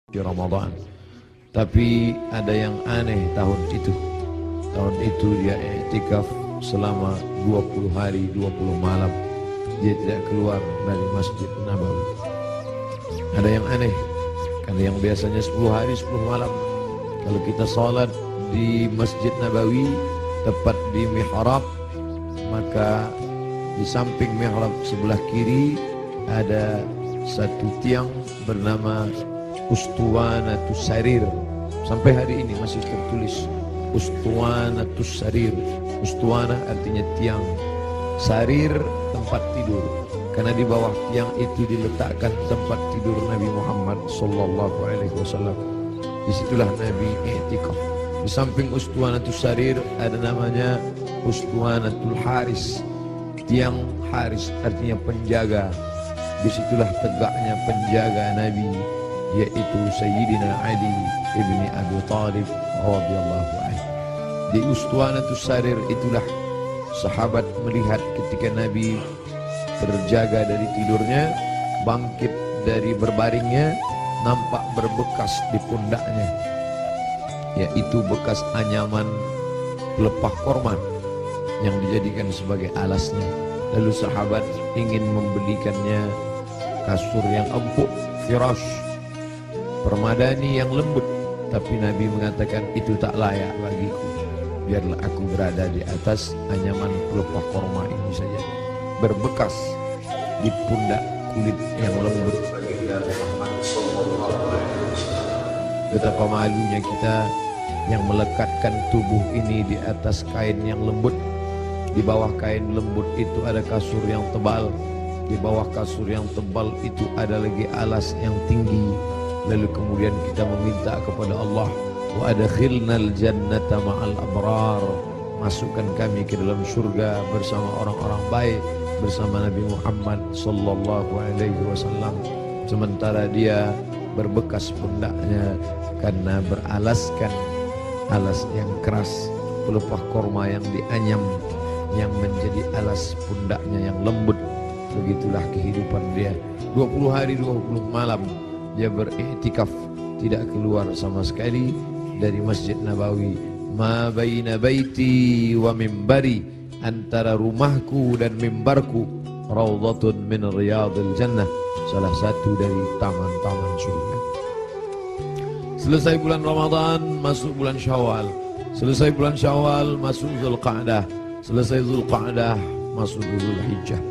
di Ramadan. Tapi ada yang aneh tahun itu. Tahun itu dia i'tikaf selama 20 hari 20 malam. Dia tidak keluar dari Masjid Nabawi. Ada yang aneh, karena yang biasanya 10 hari 10 malam. Kalau kita salat di Masjid Nabawi tepat di mihrab, maka di samping mihrab sebelah kiri ada satu tiang bernama Ustuwanatus Sarir. Sampai hari ini masih tertulis Ustuwanatus Sarir. Ustuwana artinya tiang, sarir tempat tidur, karena di bawah tiang itu diletakkan tempat tidur Nabi Muhammad sallallahu alaihi wasallam. Disitulah Nabi i'tikaf. Di samping Ustuwanatus Sarir ada namanya Ustuwanatul Haris, tiang Haris artinya penjaga. Disitulah tegaknya penjaga Nabi, yaitu Sayyidina Ali ibni Abi Thalib radhiyallahu anhu. Di Ustuwanatus Sarir itulah sahabat melihat ketika Nabi terjaga dari tidurnya, bangkit dari berbaringnya, nampak berbekas di pundaknya, yaitu bekas anyaman pelepah korma yang dijadikan sebagai alasnya. Lalu sahabat ingin membelikannya kasur yang empuk, firash, permadani yang lembut, tapi Nabi mengatakan itu tak layak bagiku. Biarlah aku berada di atas anyaman pelepah korma ini saja, berbekas di pundak kulit yang lembut. Betapa malunya kita yang melekatkan tubuh ini di atas kain yang lembut. Di bawah kain lembut itu ada kasur yang tebal. Di bawah kasur yang tebal itu ada lagi alas yang tinggi. Lalu kemudian kita meminta kepada Allah, wa adkhilnal jannata ma'al abrar, masukkan kami ke dalam surga bersama orang-orang baik, bersama Nabi Muhammad sallallahu alaihi wasallam. Sementara dia berbekas pundaknya karena beralaskan alas yang keras, pelepah korma yang dianyam yang menjadi alas pundaknya yang lembut. Begitulah kehidupan dia. 20 hari 20 malam dia beriktikaf, tidak keluar sama sekali dari Masjid Nabawi. Ma baina baiti wa mimbari, antara rumahku dan mimbarku raudhatun min riyadil jannah, salah satu dari taman-taman surga. Selesai bulan Ramadan, masuk bulan Syawal. Selesai bulan Syawal, masuk Zulqa'dah. Selesai Zulqa'dah, masuk Zulhijjah.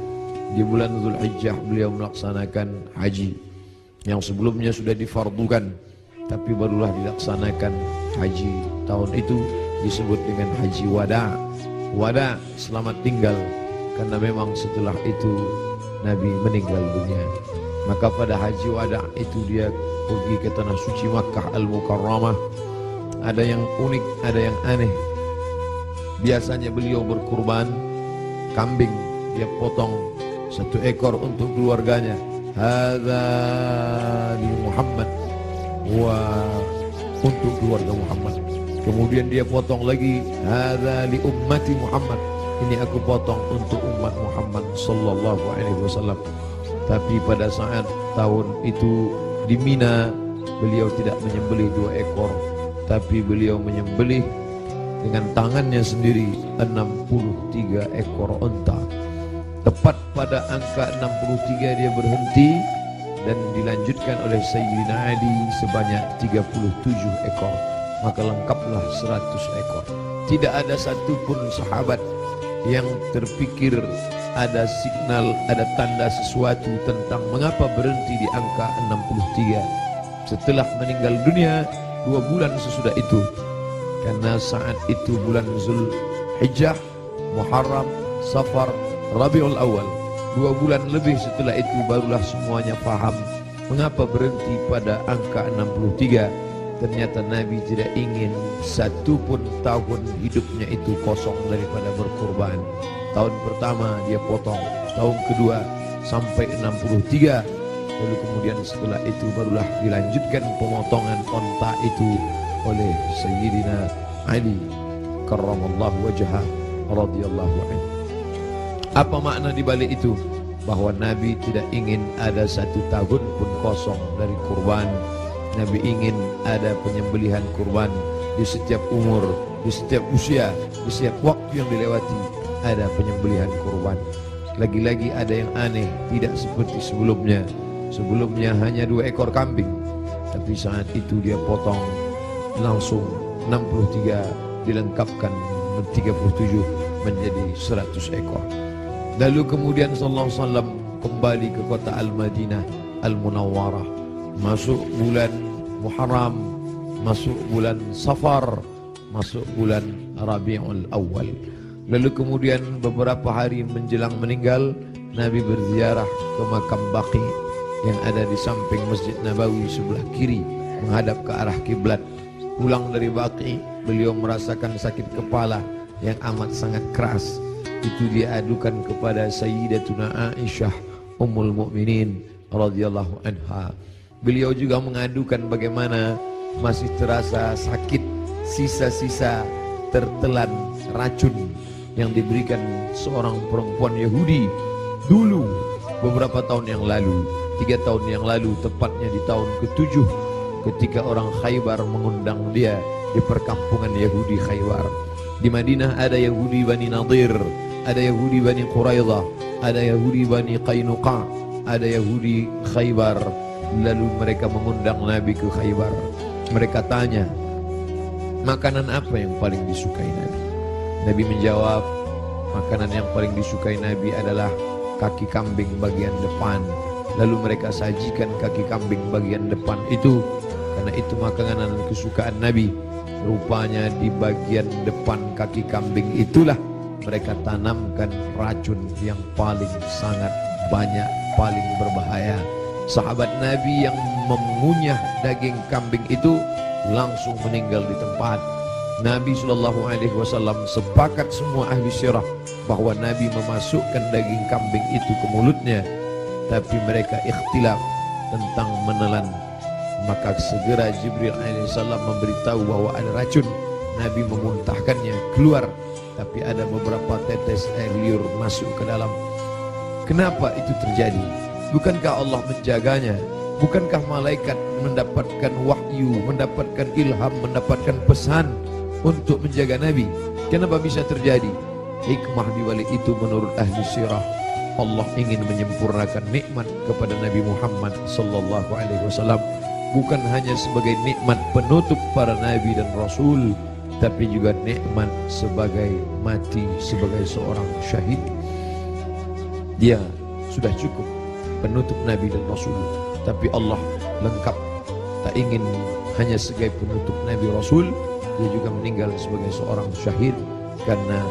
Di bulan Zulhijjah beliau melaksanakan haji yang sebelumnya sudah difardukan, tapi barulah dilaksanakan haji tahun itu, disebut dengan haji wada. Wada, selamat tinggal, karena memang setelah itu Nabi meninggal dunia. Maka pada haji wada itu dia pergi ke tanah suci Makkah Al-Mukarramah. Ada yang unik, ada yang aneh. Biasanya beliau berkurban kambing, dia potong 1 ekor untuk keluarganya. Hadza li Muhammad, wa untuk keluarga Muhammad. Kemudian dia potong lagi, hadza li ummati Muhammad, ini aku potong untuk umat Muhammad sallallahu alaihi wasallam. Tapi pada saat tahun itu di Mina, beliau tidak menyembelih 2 ekor, tapi beliau menyembelih dengan tangannya sendiri 63 ekor unta. Tepat pada angka 63 dia berhenti dan dilanjutkan oleh Sayyidina Ali sebanyak 37 ekor. Maka lengkaplah 100 ekor. Tidak ada satupun sahabat yang terpikir ada signal, ada tanda sesuatu tentang mengapa berhenti di angka 63. Setelah meninggal dunia 2 bulan sesudah itu, karena saat itu bulan Zulhijjah, Muharram, Safar, Rabiul Awal, 2 bulan lebih setelah itu barulah semuanya paham mengapa berhenti pada angka 63. Ternyata Nabi tidak ingin satupun tahun hidupnya itu kosong daripada berkurban. Tahun pertama dia potong, tahun kedua sampai 63. Lalu kemudian setelah itu barulah dilanjutkan pemotongan onta itu oleh Sayyidina Ali karramallahu wajhah radhiyallahu anhu. Apa makna di balik itu? Bahwa Nabi tidak ingin ada 1 tahun pun kosong dari kurban. Nabi ingin ada penyembelihan kurban di setiap umur, di setiap usia, di setiap waktu yang dilewati ada penyembelihan kurban. Lagi-lagi ada yang aneh, tidak seperti sebelumnya. Sebelumnya hanya 2 ekor kambing, tapi saat itu dia potong langsung 63, dilengkapkan 37 menjadi 100 ekor. Lalu kemudian sallallahu alaihi wasallam kembali ke kota Al-Madinah Al-Munawwarah, masuk bulan Muharram, masuk bulan Safar, masuk bulan Rabiul Awal. Lalu kemudian beberapa hari menjelang meninggal, Nabi berziarah ke makam Baqi yang ada di samping Masjid Nabawi sebelah kiri menghadap ke arah kiblat. Pulang dari Baqi, beliau merasakan sakit kepala yang amat sangat keras. Itu dia adukan kepada Sayyidatuna Aisyah Ummul Mukminin radhiyallahu anha. Beliau juga mengadukan bagaimana masih terasa sakit, sisa-sisa tertelan racun yang diberikan seorang perempuan Yahudi dulu beberapa tahun yang lalu, 3 tahun yang lalu, tepatnya di tahun ke-7 ketika orang Khaybar mengundang dia di perkampungan Yahudi Khaybar. Di Madinah ada Yahudi Bani Nadir, ada Yahudi Bani Quraidah, ada Yahudi Bani Qainuqa, ada Yahudi Khaybar. Lalu mereka mengundang Nabi ke Khaybar. Mereka tanya, makanan apa yang paling disukai Nabi? Nabi menjawab, makanan yang paling disukai Nabi adalah kaki kambing bagian depan. Lalu mereka sajikan kaki kambing bagian depan itu, karena itu makanan kesukaan Nabi. Rupanya di bagian depan kaki kambing itulah mereka tanamkan racun yang paling sangat banyak, paling berbahaya. Sahabat Nabi yang mengunyah daging kambing itu langsung meninggal di tempat. Nabi SAW sepakat semua ahli sirah bahwa Nabi memasukkan daging kambing itu ke mulutnya, tapi mereka ikhtilaf tentang menelan. Maka segera Jibril alaihissalam memberitahu bahwa ada racun. Nabi memuntahkannya keluar, tapi ada beberapa tetes air liur masuk ke dalam. Kenapa itu terjadi? Bukankah Allah menjaganya? Bukankah malaikat mendapatkan wahyu, mendapatkan ilham, mendapatkan pesan untuk menjaga Nabi? Kenapa bisa terjadi? Hikmah di balik itu menurut ahli sirah, Allah ingin menyempurnakan nikmat kepada Nabi Muhammad sallallahu alaihi wasallam, bukan hanya sebagai nikmat penutup para nabi dan rasul, tapi juga nikmat sebagai mati sebagai seorang syahid. Dia sudah cukup penutup nabi dan rasul, tapi Allah lengkap, tak ingin hanya sebagai penutup nabi rasul, dia juga meninggal sebagai seorang syahid karena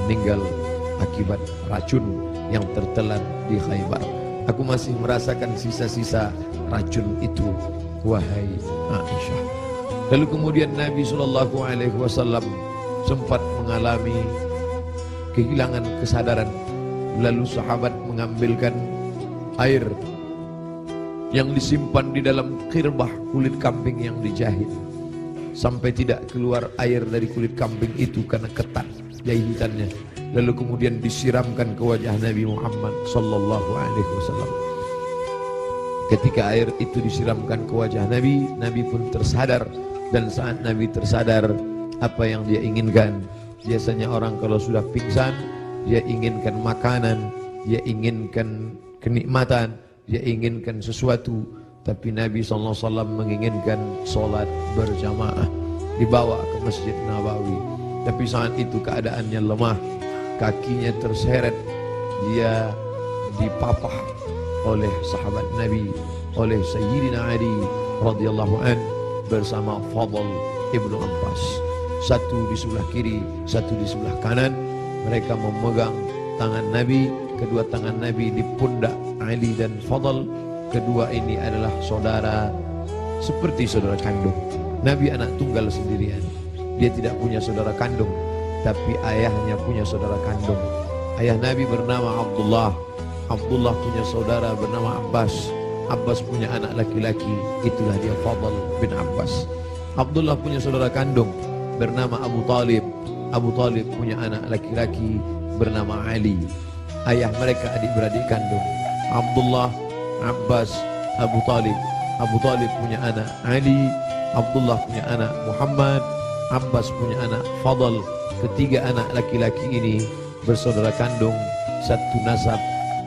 meninggal akibat racun yang tertelan di Khaybar. Aku masih merasakan sisa-sisa racun itu, wahai Aisyah. Lalu kemudian Nabi SAW sempat mengalami kehilangan kesadaran. Lalu sahabat mengambilkan air yang disimpan di dalam khirbah kulit kambing yang dijahit, sampai tidak keluar air dari kulit kambing itu karena ketat jahitannya. Lalu kemudian disiramkan ke wajah Nabi Muhammad sallallahu alaihi wasallam. Ketika air itu disiramkan ke wajah Nabi, Nabi pun tersadar. Dan saat Nabi tersadar, apa yang dia inginkan? Biasanya orang kalau sudah pingsan, dia inginkan makanan, dia inginkan kenikmatan, dia inginkan sesuatu. Tapi Nabi SAW menginginkan solat berjamaah, dibawa ke Masjid Nabawi. Tapi saat itu keadaannya lemah, kakinya terseret, dia dipapah oleh sahabat Nabi, oleh Sayyidina Ali radhiyallahu an bersama Fadl ibnu Abbas. Satu di sebelah kiri, satu di sebelah kanan. Mereka memegang tangan Nabi, kedua tangan Nabi di pundak Ali dan Fadl. Kedua ini adalah saudara, seperti saudara kandung. Nabi anak tunggal sendirian, dia tidak punya saudara kandung, tapi ayahnya punya saudara kandung. Ayah Nabi bernama Abdullah, Abdullah punya saudara bernama Abbas, Abbas punya anak laki-laki, itulah dia Fadl bin Abbas. Abdullah punya saudara kandung bernama Abu Talib, Abu Talib punya anak laki-laki bernama Ali. Ayah mereka adik-beradik kandung, Abdullah, Abbas, Abu Talib. Abu Talib punya anak Ali, Abdullah punya anak Muhammad, Abbas punya anak Fadl. Ketiga anak laki-laki ini bersaudara kandung, satu nasab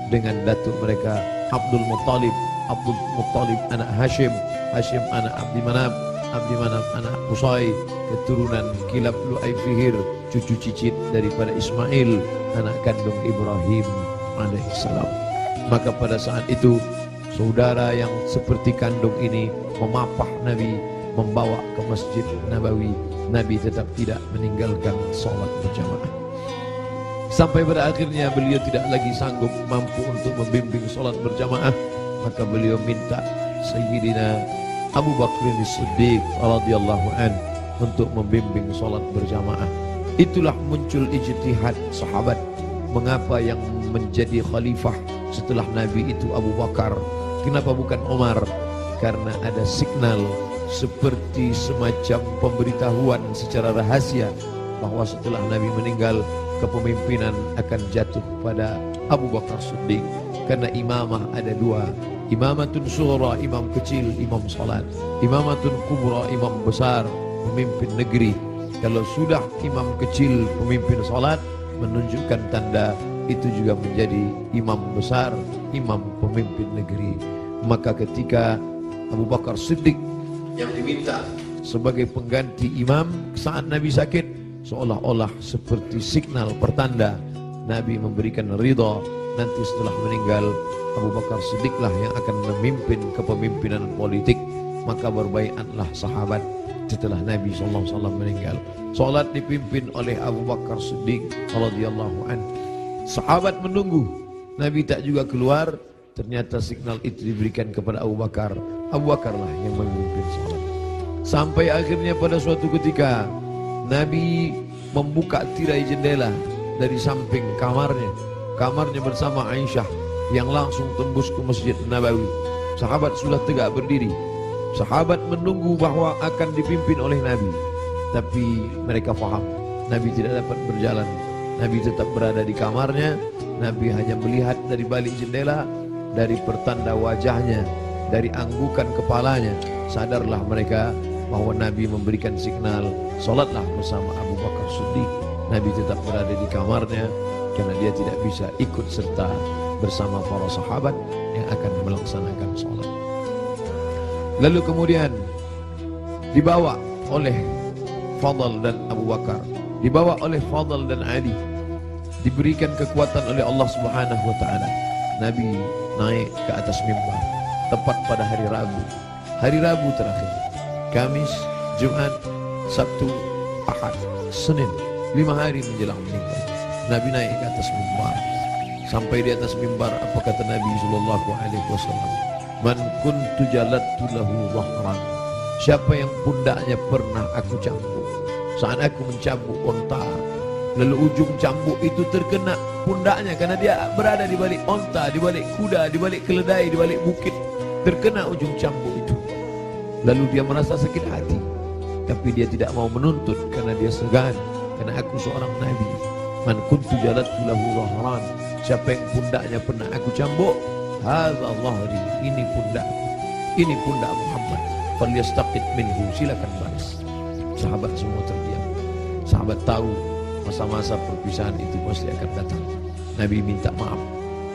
dengan datuk mereka Abdul Muttalib. Abdul Muttalib anak Hashim, Hashim anak Abdi Manaf, Abdi Manaf anak Qusay, keturunan Kilab Lu'ay Fihir, cucu cicit daripada Ismail, anak kandung Ibrahim alaihissalam. Maka pada saat itu saudara yang seperti kandung ini memapah Nabi, membawa ke Masjid Nabawi. Nabi tetap tidak meninggalkan sholat berjamaah. Sampai pada akhirnya beliau tidak lagi sanggup mampu untuk membimbing sholat berjamaah, maka beliau minta Sayyidina Abu Bakr As-Siddiq radhiyallahu an untuk membimbing sholat berjamaah. Itulah muncul ijtihad sahabat. Mengapa yang menjadi khalifah setelah Nabi itu Abu Bakar? Kenapa bukan Umar? Karena ada signal seperti semacam pemberitahuan secara rahasia bahwa setelah Nabi meninggal, kepemimpinan akan jatuh pada Abu Bakar Siddiq. Karena imamah ada dua, imamatun sughra, imam kecil, imam salat, imamatun kubra, imam besar, pemimpin negeri. Kalau sudah imam kecil, pemimpin salat, menunjukkan tanda itu juga menjadi imam besar, imam pemimpin negeri. Maka ketika Abu Bakar Siddiq yang diminta sebagai pengganti imam saat Nabi sakit, seolah-olah seperti signal pertanda Nabi memberikan ridha, nanti setelah meninggal Abu Bakar Siddiqlah yang akan memimpin kepemimpinan politik. Maka berbaiatlah sahabat setelah Nabi SAW meninggal. Salat dipimpin oleh Abu Bakar Siddiq radhiyallahu anhu. Sahabat menunggu, Nabi tak juga keluar. Ternyata signal itu diberikan kepada Abu Bakar. Abu Bakarlah yang memimpin salat. Sampai akhirnya pada suatu ketika Nabi membuka tirai jendela dari samping kamarnya bersama Aisyah yang langsung tembus ke Masjid Nabawi. Sahabat sudah tegak berdiri. Sahabat menunggu bahwa akan dipimpin oleh Nabi, tapi mereka faham Nabi tidak dapat berjalan. Nabi tetap berada di kamarnya. Nabi hanya melihat dari balik jendela, dari pertanda wajahnya, dari anggukan kepalanya. Sadarlah mereka bahwa Nabi memberikan signal, solatlah bersama Abu Bakar Siddiq. Nabi tetap berada di kamarnya karena dia tidak bisa ikut serta bersama para sahabat yang akan melaksanakan solat. Lalu kemudian dibawa oleh Fadl dan Abu Bakar, dibawa oleh Fadl dan Ali, diberikan kekuatan oleh Allah Subhanahu wa taala. Nabi naik ke atas mimbar tepat pada hari Rabu. Hari Rabu terakhir, Kamis, Jumat, Sabtu, Ahad, Senin, 5 hari menjelang meninggal. Nabi naik ke atas mimbar. Sampai di atas mimbar, apa kata Nabi sallallahu alaihi wasallam? Man kuntu jalattu lahu dhahran. Siapa yang pundaknya pernah aku cambuk, saat aku mencambuk onta, lalu ujung cambuk itu terkena pundaknya karena dia berada di balik onta, di balik kuda, di balik keledai, di balik bukit, terkena ujung cambuk itu. Lalu dia merasa sakit hati, tapi dia tidak mau menuntut karena dia segan, karena aku seorang nabi. Man kuntu jalattu lahu dhahran. Siapa yang pundaknya pernah aku cambuk, hadza dhahri, ini pundakku, ini pundak Muhammad. Falyastaqit minhu, silakan balas. Sahabat semua terdiam. Sahabat tahu masa-masa perpisahan itu pasti akan datang. Nabi minta maaf.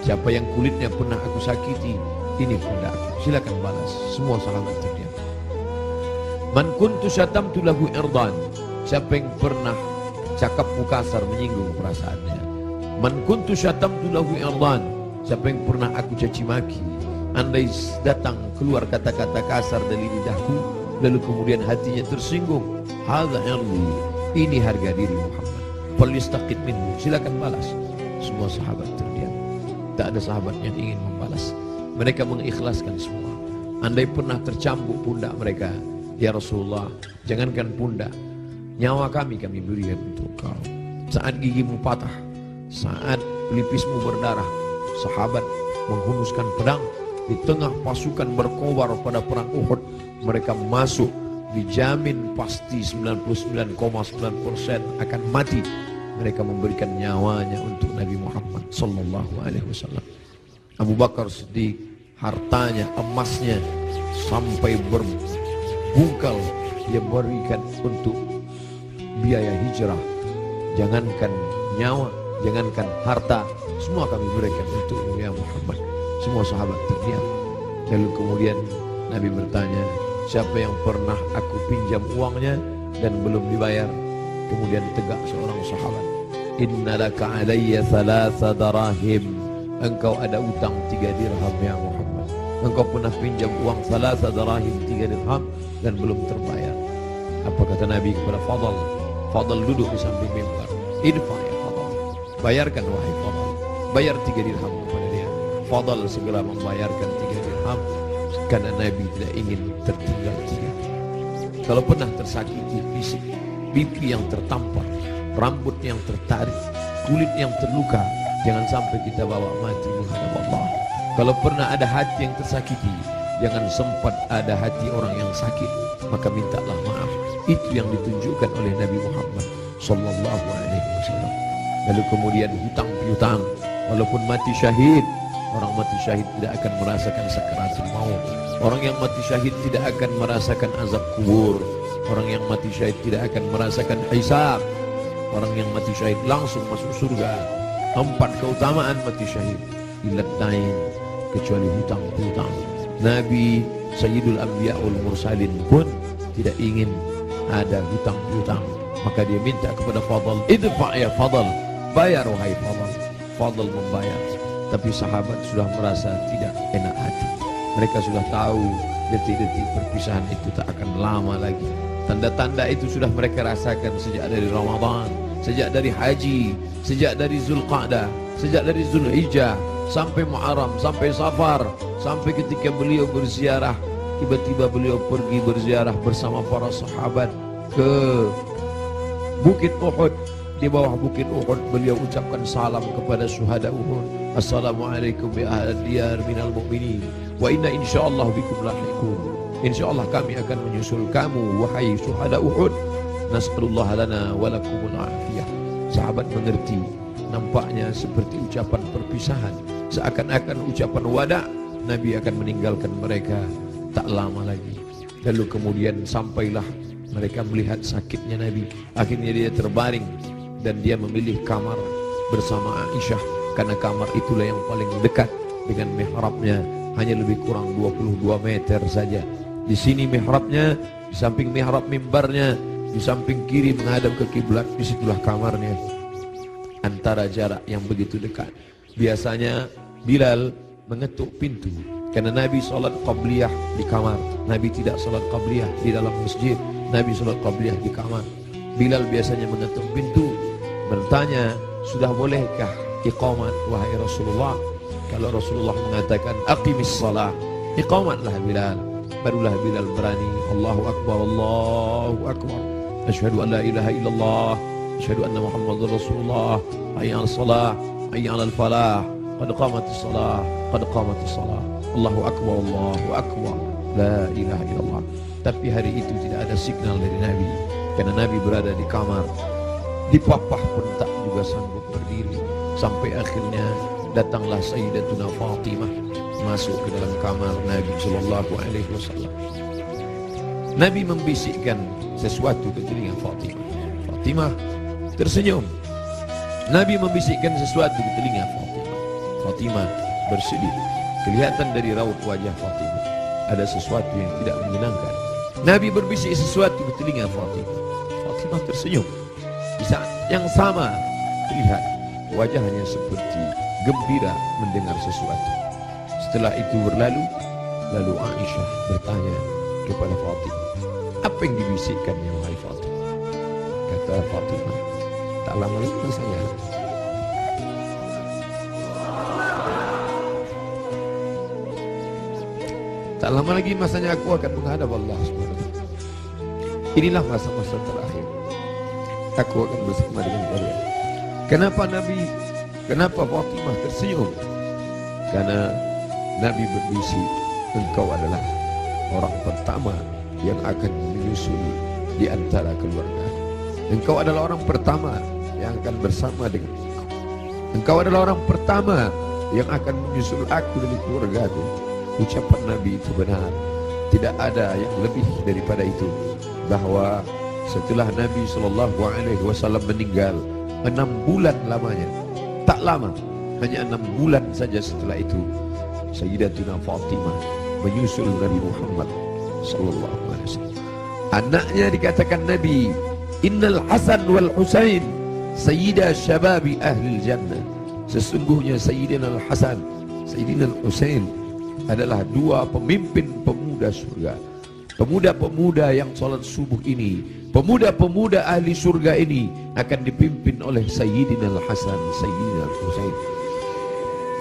Siapa yang kulitnya pernah aku sakiti, ini pundakku, silakan balas. Semua sahabat terdiam. Man kuntu syatamtu lahu irdan. Siapa yang pernah cakap kasar menyinggung perasaannya. Man kuntu syatamtu lahu irdan. Siapa yang pernah aku caci maki, andai datang keluar kata-kata kasar dari lidahku, lalu kemudian hatinya tersinggung, hadza irdi, ini harga diri Muhammad. Falyastaqit minhu, silakan balas. Semua sahabat terdiam. Tak ada sahabat yang ingin membalas. Mereka mengikhlaskan semua. Andai pernah tercambuk pundak mereka, ya Rasulullah, jangankan pundak, nyawa kami berikan untuk kau. Saat gigimu patah, saat pelipismu berdarah, sahabat menghunuskan pedang di tengah pasukan berkobar pada perang Uhud. Mereka masuk, dijamin pasti 99,9% akan mati. Mereka memberikan nyawanya untuk Nabi Muhammad sallallahu alaihi wasallam. Abu Bakar Siddiq hartanya, emasnya, sampai berbungkal dia berikan untuk biaya hijrah. Jangankan nyawa, jangankan harta, semua kami berikan untuk ya Muhammad. Semua sahabat terdiam. Lalu kemudian Nabi bertanya, siapa yang pernah aku pinjam uangnya dan belum dibayar? Kemudian tegak seorang sahabat, innalaka alayya thalatha darahim. Engkau ada utang 3 dirham ya Muhammad. Engkau pernah pinjam uang thalatha darahim, 3 dirham dan belum terbayar. Apa kata Nabi kepada Fadl? Fadl duduk di samping mimbar. Idfa ya Fadl, bayarkan wahai Fadl. Bayar 3 dirham kepada dia. Fadl segera membayarkan 3 dirham karena Nabi tidak ingin tertinggal 3. Kalau pernah tersakiti fisik, pipi yang tertampar, rambut yang tertarik, kulit yang terluka, jangan sampai kita bawa mati menghadap Allah. Kalau pernah ada hati yang tersakiti, jangan sempat ada hati orang yang sakit, maka mintalah maaf. Itu yang ditunjukkan oleh Nabi Muhammad sallallahu alaihi wasallam. Lalu kemudian hutang piutang, walaupun mati syahid, orang mati syahid tidak akan merasakan sakaratul maut. Orang yang mati syahid tidak akan merasakan azab kubur. Orang yang mati syahid tidak akan merasakan hisab. Orang yang mati syahid langsung masuk surga. 4 keutamaan mati syahid. Ilatain, kecuali hutang piutang. Nabi Sayyidul Anbiya wal Mursalin pun tidak ingin ada hutang piutang. Maka dia minta kepada Fadl, idfa ya Fadl, bayar wahai Fadl. Fadl membayar. Tapi sahabat sudah merasa tidak enak hati. Mereka sudah tahu detik-detik perpisahan itu tak akan lama lagi. Tanda-tanda itu sudah mereka rasakan sejak dari Ramadan, sejak dari haji, sejak dari Zulqa'dah, sejak dari Zulhijjah, sampai Muharram, sampai Safar, sampai ketika beliau berziarah. Tiba-tiba beliau pergi berziarah bersama para sahabat ke Bukit Uhud. Di bawah Bukit Uhud beliau ucapkan salam kepada syuhada Uhud. Assalamualaikum ya ahlal diyar minal mu'minin wa inna insyaallah bikum lahiqun. Insyaallah kami akan menyusul kamu wahai syuhada Uhud. Nas'alullah lana wa lakumul afiyah. Sahabat mengerti, nampaknya seperti ucapan perpisahan, seakan-akan ucapan wada. Nabi akan meninggalkan mereka tak lama lagi. Lalu kemudian sampailah mereka melihat sakitnya Nabi. Akhirnya dia terbaring dan dia memilih kamar bersama Aisyah, karena kamar itulah yang paling dekat dengan mihrabnya, hanya lebih kurang 22 meter saja. Di sini mihrabnya, di samping mihrab mimbarnya, di samping kiri menghadap ke kiblat, disitulah kamarnya. Antara jarak yang begitu dekat. Biasanya Bilal mengetuk pintu karena Nabi salat qabliyah di kamar. Nabi tidak salat qabliyah di dalam masjid. Nabi salat qabliyah di kamar. Bilal biasanya mengetuk pintu, bertanya, sudah bolehkah iqamat wahai Rasulullah? Kalau Rasulullah mengatakan aqimis salah, iqamatlah Bilal. Barulah Bilal berani, Allahu Akbar, Allahu Akbar, asyhadu an la ilaha illallah, asyhadu anna Muhammadar Rasulullah, hayya 'alas salah, hayya 'alal falah, qad qamatis salah, qad qamatis salah, Allahu Akbar, Allahu Akbar, la ilaha illallah. Tapi hari itu tidak ada signal dari Nabi, karena Nabi berada di kamar. Dipapah pun tak juga sanggup berdiri. Sampai akhirnya datanglah Sayyidatuna Fatimah masuk ke dalam kamar Nabi sallallahu alaihi wasallam. Nabi membisikkan sesuatu ke telinga Fatimah. Fatimah tersenyum. Nabi membisikkan sesuatu ke telinga Fatimah. Fatimah bersedih. Kelihatan dari raut wajah Fatimah ada sesuatu yang tidak menyenangkan. Nabi berbisik sesuatu ke telinga Fatimah. Fatimah tersenyum. Di saat yang sama terlihat wajahnya seperti gembira mendengar sesuatu. Setelah itu berlalu, lalu Aisyah bertanya kepada Fatimah, apa yang dibisikkannya wahai Fatimah? Kata Fatimah, tak lama lagi saya tak lama lagi masanya aku akan menghadap Allah SWT. Inilah masa-masa terakhir aku akan bersama dengan kalian. Kenapa Fatimah tersenyum? Karena Nabi berbisik, engkau adalah orang pertama yang akan menyusul di antara keluarga. Engkau adalah orang pertama yang akan bersama dengan engkau adalah orang pertama yang akan menyusul aku dari keluargaku. ucapan Nabi itu benar. Tidak ada yang lebih daripada itu, bahwa setelah Nabi SAW meninggal 6 bulan lamanya, tak lama, hanya 6 bulan saja setelah itu, Sayyidatuna Fatimah menyusul Nabi Muhammad SAW. Anaknya dikatakan Nabi, Innal Hasan wal Husain Sayyida Syababi Ahlil Jannah. Sesungguhnya Sayyidina Al-Hasan, Sayyidina Al-Husain adalah 2 pemimpin pemuda surga. Pemuda-pemuda yang salat subuh ini, pemuda-pemuda ahli surga ini akan dipimpin oleh Sayyidina Al-Hasan, Sayyidina Al-Husain.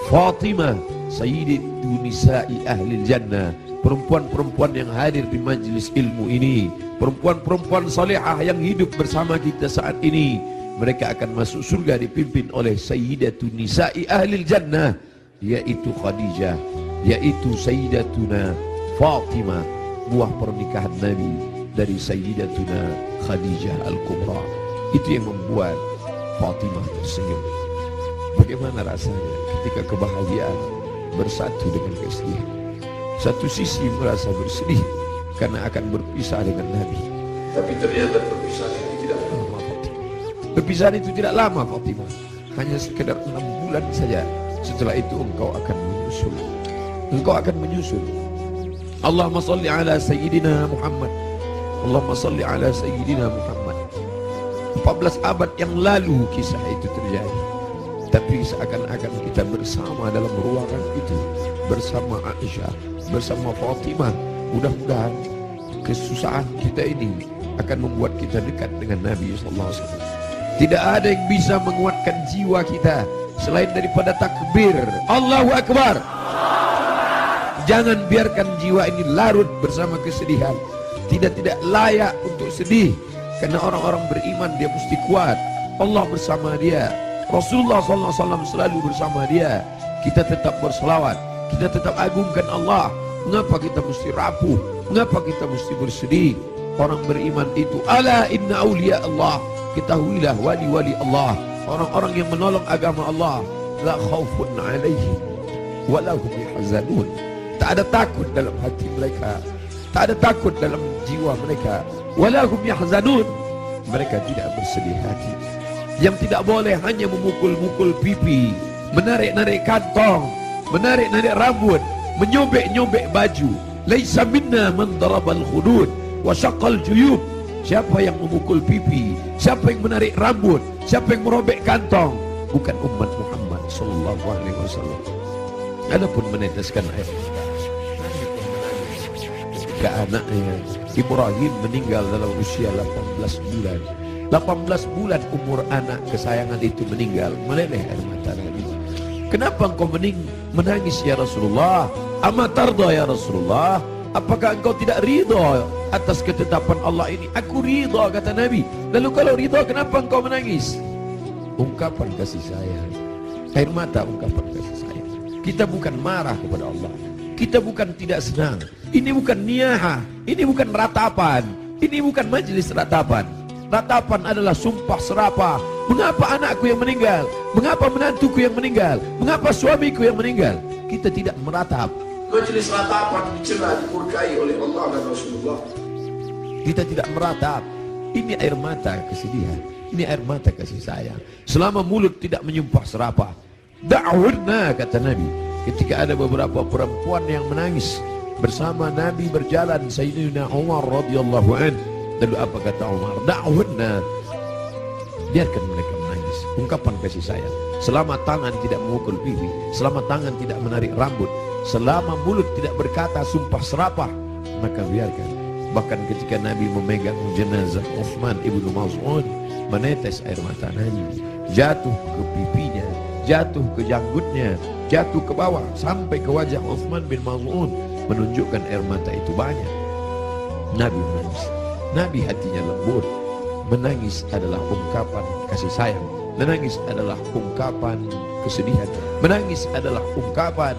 Fatimah Sayyidatu Nisa'i Ahlil Jannah, perempuan-perempuan yang hadir di majlis ilmu ini, perempuan-perempuan salihah yang hidup bersama kita saat ini, mereka akan masuk surga dipimpin oleh Sayyidatu Nisa'i Ahlil Jannah, yaitu Khadijah, yaitu Sayyidatuna Fatimah, buah pernikahan Nabi dari Sayyidatuna Khadijah Al-Kubra. Itu yang membuat Fatimah tersenyum. Bagaimana rasanya ketika kebahagiaan bersatu dengan kesedihan? Satu sisi merasa bersedih karena akan berpisah dengan Nabi, tapi ternyata perpisahan itu tidak lama, Fatimah. Perpisahan itu tidak lama, Fatimah. Hanya sekedar 6 bulan saja. Setelah itu engkau akan menyusul. Engkau akan menyusul. Allahumma salli ala Sayyidina Muhammad. Allahumma salli ala Sayyidina Muhammad. 14 abad yang lalu kisah itu terjadi, tapi seakan-akan kita bersama dalam ruangan itu, bersama Aisyah, bersama Fatimah. Mudah-mudahan kesusahan kita ini akan membuat kita dekat dengan Nabi SAW. Tidak ada yang bisa menguatkan jiwa kita selain daripada takbir Allahu Akbar. Jangan biarkan jiwa ini larut bersama kesedihan. Tidak layak untuk sedih, karena orang-orang beriman dia mesti kuat. Allah bersama dia, Rasulullah SAW selalu bersama dia. Kita tetap berselawat, kita tetap agungkan Allah. Mengapa kita mesti rapuh? Mengapa kita mesti bersedih? Orang beriman itu, ala inna awliya Allah, ketahuilah wali-wali Allah, orang-orang yang menolong agama Allah, la khaufun alaihim wa lahum yahzanun. Tak ada takut dalam hati mereka, tak ada takut dalam jiwa mereka. Wa lahum yahzanun, mereka tidak bersedih hati. Yang tidak boleh hanya memukul-mukul pipi, menarik-narik kantong, menarik-narik rambut, menyobek-nyobek baju. Laisa minna man darabal khudud wa syaqqal juyub. Siapa yang memukul pipi, siapa yang menarik rambut, siapa yang merobek kantong, bukan umat Muhammad sallallahu alaihi wasallam. Adapun meneteskan air mata ketika anaknya Ibrahim meninggal dalam usia 18 bulan. 18 bulan umur anak kesayangan itu meninggal, meleleh air mata Nabi. Kenapa engkau menangis ya Rasulullah? Ama tarda ya Rasulullah? Apakah engkau tidak ridha atas ketetapan Allah ini? Aku ridha, kata Nabi. Lalu kalau ridha, kenapa engkau menangis? Ungkapan kasih sayang. Air mata ungkapan kasih sayang. Kita bukan marah kepada Allah, kita bukan tidak senang. Ini bukan niyahah, ini bukan ratapan, ini bukan majelis ratapan. Ratapan adalah sumpah serapah. Mengapa anakku yang meninggal? Mengapa menantuku yang meninggal? Mengapa suamiku yang meninggal? Kita tidak meratap. Majelis ratapan dicela, dimurkai oleh Allah dan Rasulullah. Kita tidak meratap. Ini air mata kesedihan, ini air mata kasih sayang. Selama mulut tidak menyumpah serapah. Da'wurna, kata Nabi, ketika ada beberapa perempuan yang menangis bersama Nabi berjalan, Sayyidina Umar radhiyallahu anhu. Lalu apa kata Umar? Da'wurna, biarkan mereka menangis. Ungkapan kasih sayang. Selama tangan tidak memukul pipi, selama tangan tidak menarik rambut, selama mulut tidak berkata sumpah serapah, maka biarkan. Bahkan ketika Nabi memegang jenazah Uthman ibnu Maz'un, menetes air mata Nabi, jatuh ke pipinya, jatuh ke janggutnya, jatuh ke bawah sampai ke wajah Uthman bin Maz'un, menunjukkan air mata itu banyak. Nabi menangis. Nabi hatinya lembut. Menangis adalah ungkapan kasih sayang. Menangis adalah ungkapan kesedihan. Menangis adalah ungkapan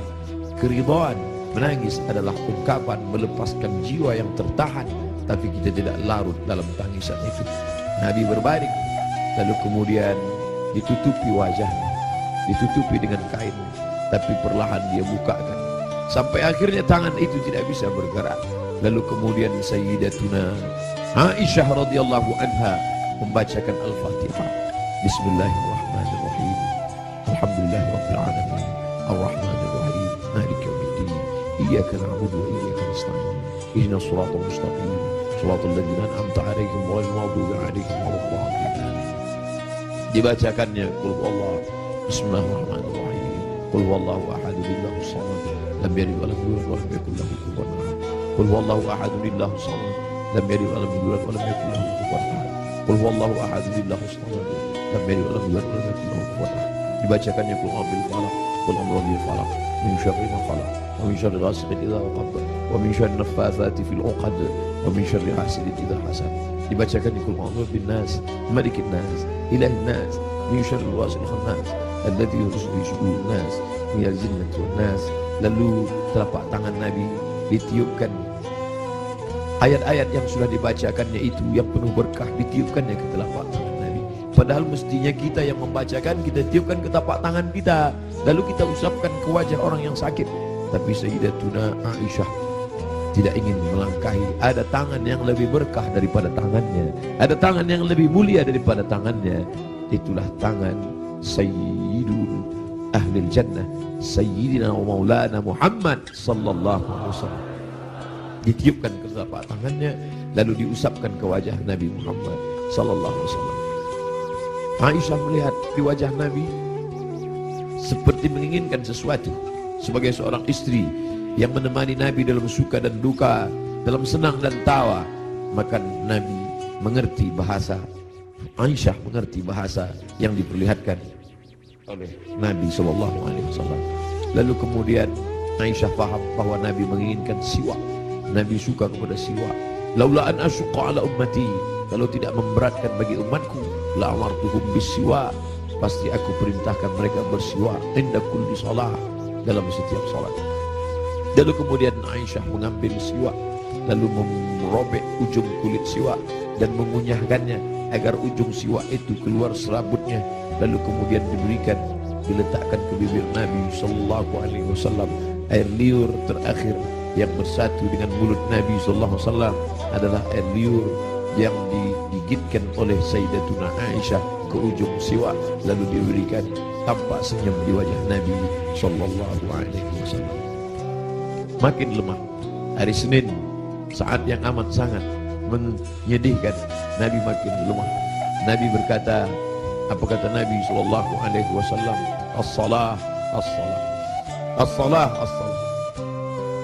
keridhaan. Menangis adalah ungkapan melepaskan jiwa yang tertahan, tapi kita tidak larut dalam tangisan itu. Nabi berbaring, lalu kemudian ditutupi wajahnya, ditutupi dengan kain, tapi perlahan dia bukakan. sampai akhirnya tangan itu tidak bisa bergerak. Lalu kemudian Sayyidatuna Aisyah radhiyallahu anha membacakan Al-Fatihah. Bismillahirrahmanirrahim. Alhamdulillahirabbil alamin. Arrahmanir rahim. Maliki yaumiddin. Iyyaka na'budu wa iyyaka nasta'in. Ihdinas siratal mustaqim. Shiratal ladzina an'amta 'alaihim ghairil maghdubi 'alaihim waladdallin. Dibacakannya qul huwallahu. Bismillahirrahmanirrahim. Qul huwallahu ahad, Allahus samad, lam yalid wa lam yulad wa lam yakul lahu kufuwan ahad. Qul huwallahu ahad, Allahus samad, lam yalid wa lam yulad wa lam yakul lahu kufuwan ahad. Qul huwallahu ahad, Allahus samad, lam yalid wa lam yulad wa lam yakul lahu kufuwan ahad. Dibacakannya qul a'udzu falaq, qul a'udzu bil falaq, min syarri ma khalaq, wa min syarri ghasiqin idza waqab, wa min syarri naffatsati fil 'uqad, wa min syarri hasidin idza hasad. Dibacakannya qul a'udzu bin nas, malikin nas, ilahin nas, min syarril wasil khannas, alladzi yughshi fi sudurin nas, minal jinnati wan nas. Lalu telapak tangan Nabi ditiupkan, ayat-ayat yang sudah dibacakannya itu yang penuh berkah ditiupkannya ke telapak tangan Nabi. Padahal mestinya kita yang membacakan, kita tiupkan ke telapak tangan kita, lalu kita usapkan ke wajah orang yang sakit. Tapi Sayyidatuna Aisyah tidak ingin melangkahi. Ada tangan yang lebih berkah daripada tangannya, ada tangan yang lebih mulia daripada tangannya. Itulah tangan Sayyidul Ahlil Jannah, Sayyidina wa Maulana Muhammad sallallahu alaihi wasallam. Ditiupkan ke telapak tangannya, lalu diusapkan ke wajah Nabi Muhammad sallallahu alaihi wasallam. Aisyah melihat di wajah Nabi seperti menginginkan sesuatu. Sebagai seorang istri yang menemani Nabi dalam suka dan duka, dalam senang dan tawa, maka Nabi mengerti bahasa, Aisyah mengerti bahasa yang diperlihatkan oleh Nabi SAW. Lalu kemudian Aisyah faham bahwa Nabi menginginkan siwak. Nabi suka kepada siwak. Laula an asyqa ala ummati, kalau tidak memberatkan bagi umatku, la amartuhum bisiwak, pasti aku perintahkan mereka bersiwak inda kulli shalah, dalam setiap salat. Lalu kemudian Aisyah mengambil siwak, lalu merobek ujung kulit siwak dan mengunyahkannya agar ujung siwak itu keluar serabutnya. Lalu kemudian diberikan, diletakkan ke bibir Nabi sallallahu alaihi wasallam. Air liur terakhir yang bersatu dengan mulut Nabi sallallahu alaihi wasallam adalah air liur yang digigitkan oleh Sayyidatuna Aisyah ke ujung siwak, lalu diberikan. Tampak senyum di wajah Nabi sallallahu alaihi wasallam. Makin lemah. Hari Senin, saat yang amat sangat menyedihkan, Nabi makin lemah. Nabi berkata, apa kata Nabi sallallahu alaihi wasallam? As-salah, as-salah. As-salah, as-salah.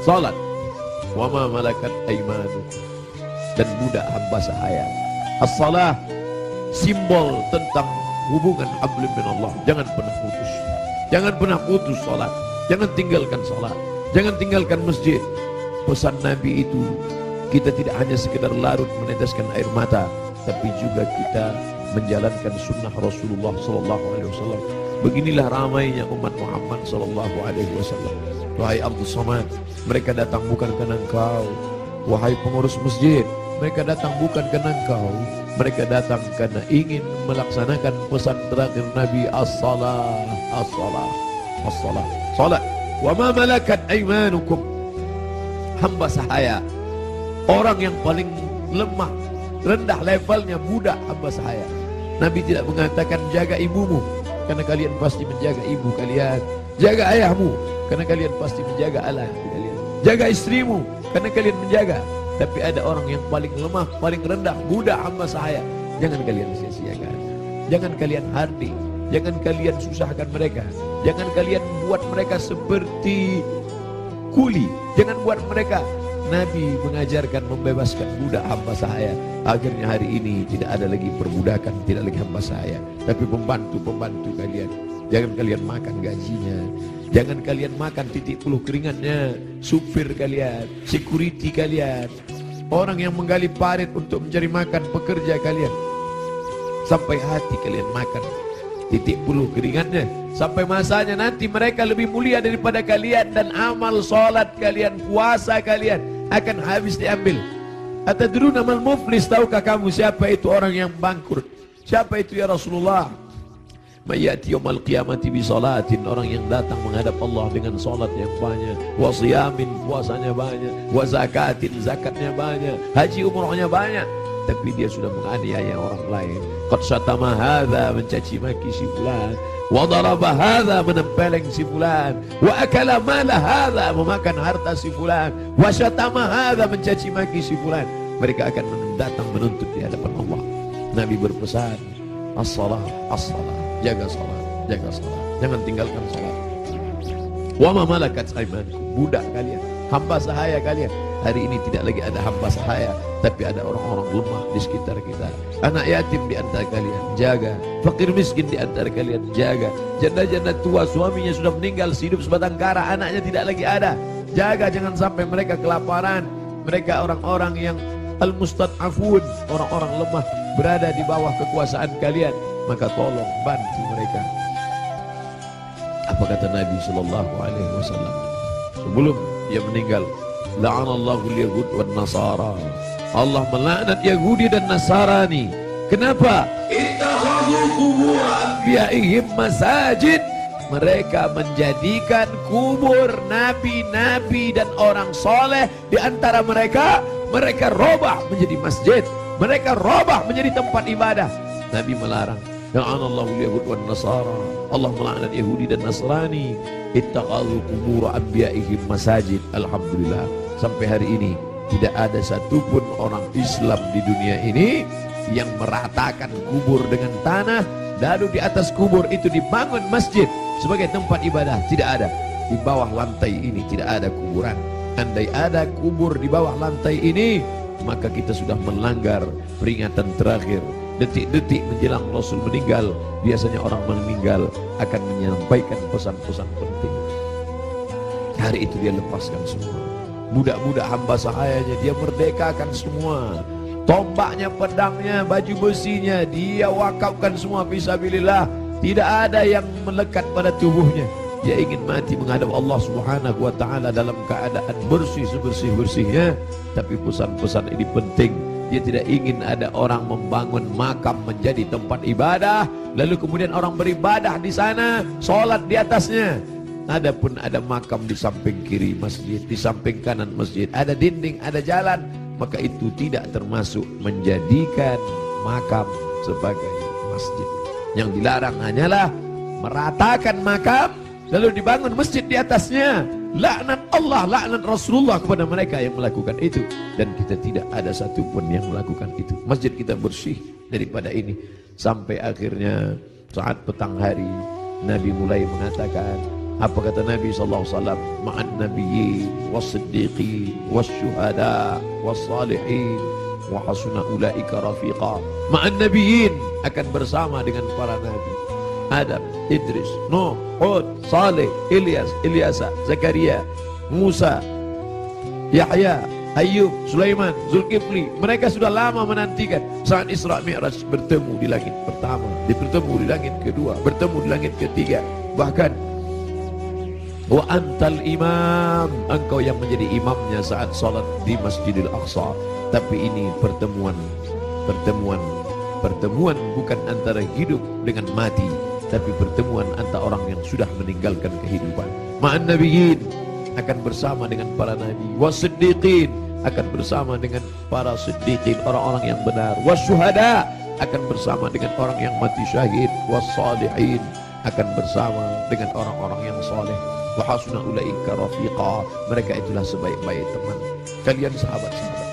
Salat. Wa ma malakat aymanukum, dan budak hamba sahaya. As-salah, simbol tentang hubungan hablum minallah. Jangan pernah putus. Jangan pernah putus salat. Jangan tinggalkan salat. Jangan tinggalkan masjid. Pesan Nabi itu, kita tidak hanya sekedar larut meneteskan air mata, tapi juga kita menjalankan sunnah Rasulullah sallallahu alaihi wasallam. Beginilah ramainya umat Muhammad sallallahu alaihi wasallam. Wahai Abdul Samad, mereka datang bukan karena engkau. Wahai pengurus masjid, mereka datang bukan karena engkau. Mereka datang karena ingin melaksanakan pesan terakhir Nabi, as-salah, as-salah, as-salah. Salat. Wa ma malakat aymanukum, hamba sahaya. Orang yang paling lemah, rendah levelnya, budak hamba sahaya. Nabi tidak mengatakan jaga ibumu, karena kalian pasti menjaga ibu kalian. Jaga ayahmu, karena kalian pasti menjaga ayah kalian. Jaga istrimu, karena kalian menjaga. Tapi ada orang yang paling lemah, paling rendah, budak hamba sahaya. Jangan kalian sia-siakan. Jangan kalian hardik. Jangan kalian susahkan mereka. Jangan kalian buat mereka seperti kuli. Jangan buat mereka. Nabi mengajarkan membebaskan budak hamba sahaya. Akhirnya hari ini tidak ada lagi perbudakan, tidak lagi hamba sahaya, tapi pembantu-pembantu kalian. Jangan kalian makan gajinya. Jangan kalian makan titik puluh keringatnya. Supir kalian, security kalian, orang yang menggali parit untuk mencari makan, pekerja kalian. Sampai hati kalian makan titik puluh keringatnya. Sampai masanya nanti mereka lebih mulia daripada kalian, dan amal salat kalian, puasa kalian akan habis diambil. Atadruna mal muflis, tahukah kamu siapa itu orang yang bangkrut? Siapa itu ya Rasulullah? Mayati yaumal qiyamati bi salatin, orang yang datang menghadap Allah dengan salat yang banyak, wa siyamin, puasanya banyak, wa zakatin, zakatnya banyak, haji umrohnya banyak, tapi dia sudah menganiaya orang lain. Qad syatama hadza, mencaci maki si fulan, wa daraba hadza, menempeleng si fulan, wa akala mala hadza, memakan harta si fulan, wa syatama hadza, mencaci maki si fulan. Mereka akan datang menuntut di hadapan Allah. Nabi berpesan, as-salah, as-salah, jaga salat, jaga salat, jangan tinggalkan salat. Wa ma malakat aymanukum, budak kalian, hamba sahaya kalian. Hari ini tidak lagi ada hamba sahaya, tapi ada orang-orang lemah di sekitar kita. Anak yatim di antara kalian, jaga. Fakir miskin di antara kalian, jaga. Janda-janda tua, suaminya sudah meninggal, hidup sebatang kara, anaknya tidak lagi ada, jaga. Jangan sampai mereka kelaparan. Mereka orang-orang yang al-mustad'afun, orang-orang lemah, berada di bawah kekuasaan kalian, maka tolong bantu mereka. Apa kata Nabi sallallahu alaihi wasallam sebelum dia meninggal? La'anallahu al-yahud wan nasara. Allah melaknat Yahudi dan Nasrani. Kenapa? Ittakhadhu qubur anbiya'ihim masajid. Mereka menjadikan kubur nabi-nabi dan orang soleh di antara mereka, mereka robah menjadi masjid, mereka robah menjadi tempat ibadah. Nabi melarang. La'anallahu al-yahud wan nasara. Allah melaknat Yahudi dan Nasrani. Ittakhadhu qubur anbiya'ihim masajid. Alhamdulillah, sampai hari ini tidak ada satupun orang Islam di dunia ini yang meratakan kubur dengan tanah, lalu di atas kubur itu dibangun masjid sebagai tempat ibadah. Tidak ada. Di bawah lantai ini tidak ada kuburan. Andai ada kubur di bawah lantai ini, maka kita sudah melanggar peringatan terakhir. Detik-detik menjelang Rasul meninggal, biasanya orang meninggal akan menyampaikan pesan-pesan penting. Hari itu dia lepaskan semua. Budak-budak hamba sahayanya dia merdekakan semua. Tombaknya, pedangnya, baju besinya dia wakafkan semua fisabilillah. Tidak ada yang melekat pada tubuhnya. Dia ingin mati menghadap Allah Subhanahu wa taala dalam keadaan bersih sebersih-bersihnya. Tapi pesan-pesan ini penting. Dia tidak ingin ada orang membangun makam menjadi tempat ibadah, lalu kemudian orang beribadah di sana, sholat di atasnya. Adapun ada makam di samping kiri masjid, di samping kanan masjid, ada dinding, ada jalan, maka itu tidak termasuk menjadikan makam sebagai masjid. Yang dilarang hanyalah meratakan makam lalu dibangun masjid di atasnya. Laknat Allah, laknat Rasulullah kepada mereka yang melakukan itu. Dan kita tidak ada satupun yang melakukan itu. Masjid kita bersih daripada ini. Sampai akhirnya saat petang hari Nabi mulai mengatakan, apa kata Nabi SAW? Ma'an nabiyyin was-siddiqin was-syuhada was-salihin wa hasuna ulaika rafiqa. Ma'an nabiyyin, akan bersama dengan para nabi, Adam, Idris, Nuh, Hud, Saleh, Ilyas, Ilyasa, Zakaria, Musa, Yahya, Ayub, Sulaiman, Zulkifli. Mereka sudah lama menantikan saat Isra Mi'raj bertemu di langit pertama, bertemu di langit kedua, bertemu di langit ketiga. Bahkan wa antal imam, engkau yang menjadi imamnya saat salat di Masjidil Aqsa. Tapi ini pertemuan bukan antara hidup dengan mati, tapi pertemuan antara orang yang sudah meninggalkan kehidupan. Ma'an nabiyyin, akan bersama dengan para nabi, was-siddiqin, akan bersama dengan para siddiqin, orang-orang yang benar, was-syuhada, akan bersama dengan orang yang mati syahid, was-salihin, akan bersama dengan orang-orang yang soleh. Wa hasuna ulaika rafiqa, mereka itulah sebaik-baik teman. Kalian sahabat-sahabat,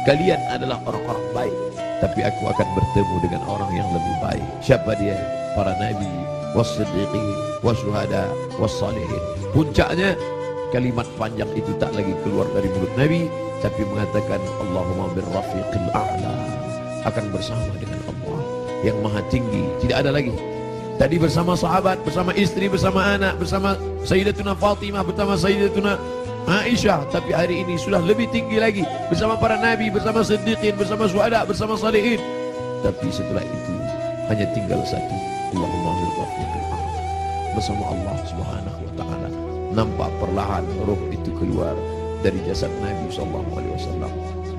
kalian adalah orang-orang baik, tapi aku akan bertemu dengan orang yang lebih baik. Siapa dia? Para nabi, was-siddiqin, was-syuhada, was-salihin. Puncaknya kalimat panjang itu tak lagi keluar dari mulut Nabi, tapi mengatakan Allahumma birrafiqil a'la, akan bersama dengan Allah yang maha tinggi. Tidak ada lagi. Tadi bersama sahabat, bersama istri, bersama anak, bersama Sayyidatuna Fatimah, bersama Sayyidatuna Aisyah, tapi hari ini sudah lebih tinggi lagi, bersama para nabi, bersama siddiqin, bersama syuhada, bersama salihin. Tapi setelah itu hanya tinggal satu, Allahumma birrafiqil a'la, bersama Allah Subhanahu wa taala. Nampak perlahan roh itu keluar dari jasad Nabi SAW.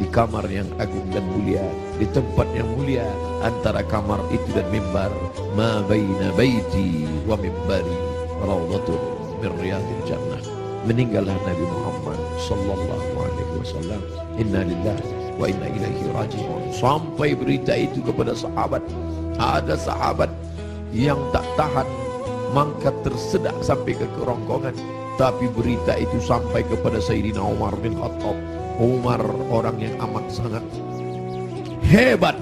di kamar yang agung dan mulia, di tempat yang mulia antara kamar itu dan mimbar. Ma baina baiti wa mimbari raudhatun min riyadil jannah. Meninggallah Nabi Muhammad sallallahu alaihi wasallam. Inna lillahi wa inna ilaihi raji'un. Sampai berita itu kepada sahabat. Ada sahabat yang tak tahan, mangkat tersedak sampai ke kerongkongan. Tapi berita itu sampai kepada Sayyidina Umar bin Khattab. Umar orang yang amat sangat hebat.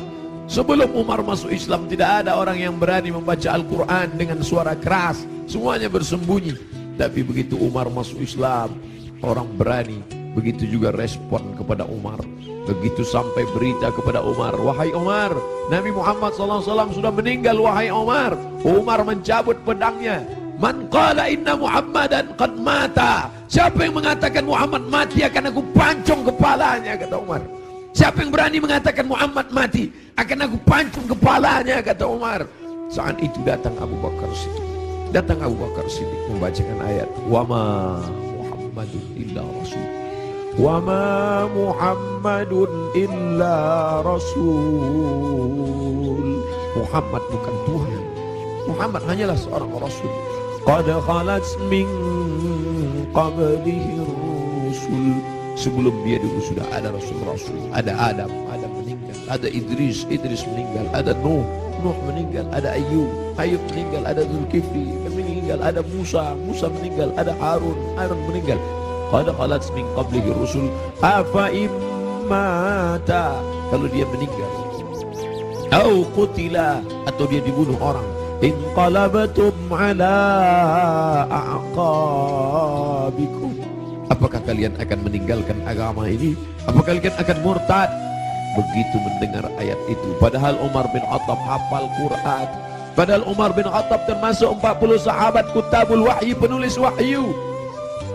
Sebelum Umar masuk Islam tidak ada orang yang berani membaca Al-Quran dengan suara keras. Semuanya bersembunyi. Tapi begitu Umar masuk Islam, orang berani. Begitu juga respon kepada Umar. Begitu sampai berita kepada Umar, wahai Umar, Nabi Muhammad SAW sudah meninggal, wahai Umar. Umar mencabut pedangnya. Man qala inna Muhammadan qad mata. Siapa yang mengatakan Muhammad mati akan aku pancung kepalanya, kata Umar. Siapa yang berani mengatakan Muhammad mati akan aku pancung kepalanya, kata Umar. Saat itu datang Abu Bakar Siddiq. Datang Abu Bakar Siddiq membacakan ayat wa ma Muhammadun illa rasul. Wa ma Muhammadun illa rasul. Muhammad bukan Tuhan. Muhammad hanyalah seorang rasul. Qad khalat min qablihi rusul. Sebelum dia dulu sudah ada rasul-rasul. Ada Adam meninggal. Ada Idris meninggal. Ada Nuh meninggal. Ada Ayub meninggal. Ada Zulkifli meninggal. Ada Musa meninggal. Ada Harun meninggal. Qad khalat min qablihi rusul afa immata, kalau dia meninggal, au qutila, atau dia dibunuh orang, inqalabatum ala a'qabikum, apakah kalian akan meninggalkan agama ini? Apakah kalian akan murtad? Begitu mendengar ayat itu, padahal Umar bin Khattab hafal Quran, padahal Umar bin Khattab termasuk 40 sahabat kutabul wahyi, penulis wahyu.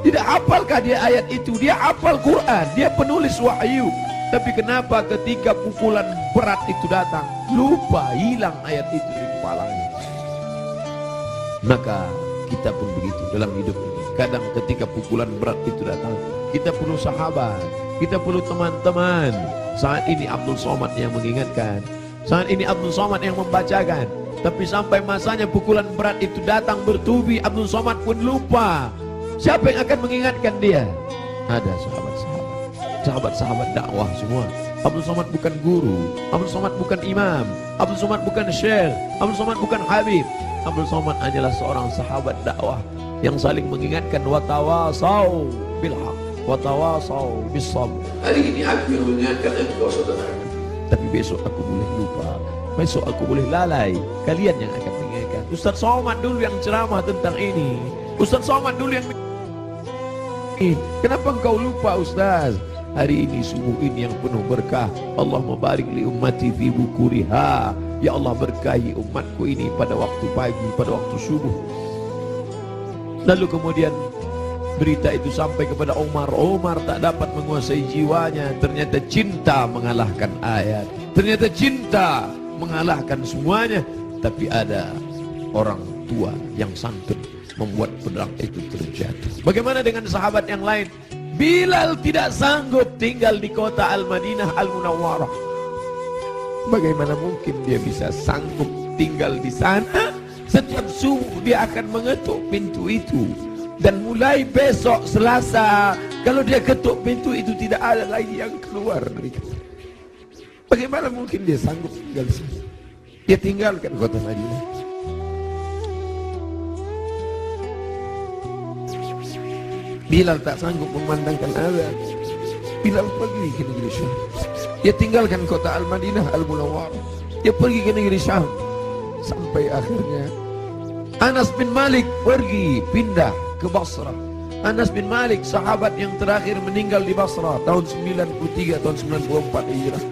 Tidak hafalkah dia ayat itu? Dia hafal Quran, dia penulis wahyu. Tapi kenapa ketika pukulan berat itu datang, lupa, hilang ayat itu di kepalanya? Maka kita pun begitu dalam hidup ini. Kadang ketika pukulan berat itu datang, kita perlu sahabat, kita perlu teman-teman. Saat ini Abdul Somad yang mengingatkan, saat ini Abdul Somad yang membacakan. Tapi sampai masanya pukulan berat itu datang bertubi, Abdul Somad pun lupa. Siapa yang akan mengingatkan dia? Ada sahabat-sahabat dakwah semua. Abdul Somad bukan guru, Abdul Somad bukan imam, Abdul Somad bukan syekh, Abdul Somad bukan habib. Abdul Somad hanyalah seorang sahabat dakwah yang saling mengingatkan, watawasau bil haq, watawasau bis sabr. Hari ini aku yang mengingatkan engkau saudara, tapi besok aku boleh lupa, besok aku boleh lalai. Kalian yang akan mengingatkan. Ustaz Somad dulu yang ceramah tentang ini, Ustaz Somad dulu yang kenapa engkau lupa Ustaz? Hari ini subuh ini yang penuh berkah. Allahumma barik li ummati fi bukuriha. Ya Allah, berkahi umatku ini pada waktu pagi, pada waktu subuh. Lalu kemudian berita itu sampai kepada Umar. Umar tak dapat menguasai jiwanya. Ternyata cinta mengalahkan ayat. Ternyata cinta mengalahkan semuanya. Tapi ada orang tua yang santun membuat pedang itu terjatuh. Bagaimana dengan sahabat yang lain? Bilal tidak sanggup tinggal di kota Al-Madinah Al-Munawwarah. Bagaimana mungkin dia bisa sanggup tinggal di sana? Setiap subuh dia akan mengetuk pintu itu. Dan mulai besok Selasa, kalau dia ketuk pintu itu tidak ada lagi yang keluar dari kota. Bagaimana mungkin dia sanggup tinggal di sana? Dia tinggalkan kota Madinah. Bilal tak sanggup memandangkan azan. Bilal pergi ke negeri Syam. Dia tinggalkan kota Al-Madinah Al-Munawwarah. Dia pergi ke negeri Syam. Sampai akhirnya Anas bin Malik pergi pindah ke Basrah. Anas bin Malik sahabat yang terakhir meninggal di Basrah tahun 93 tahun 94 Hijrah.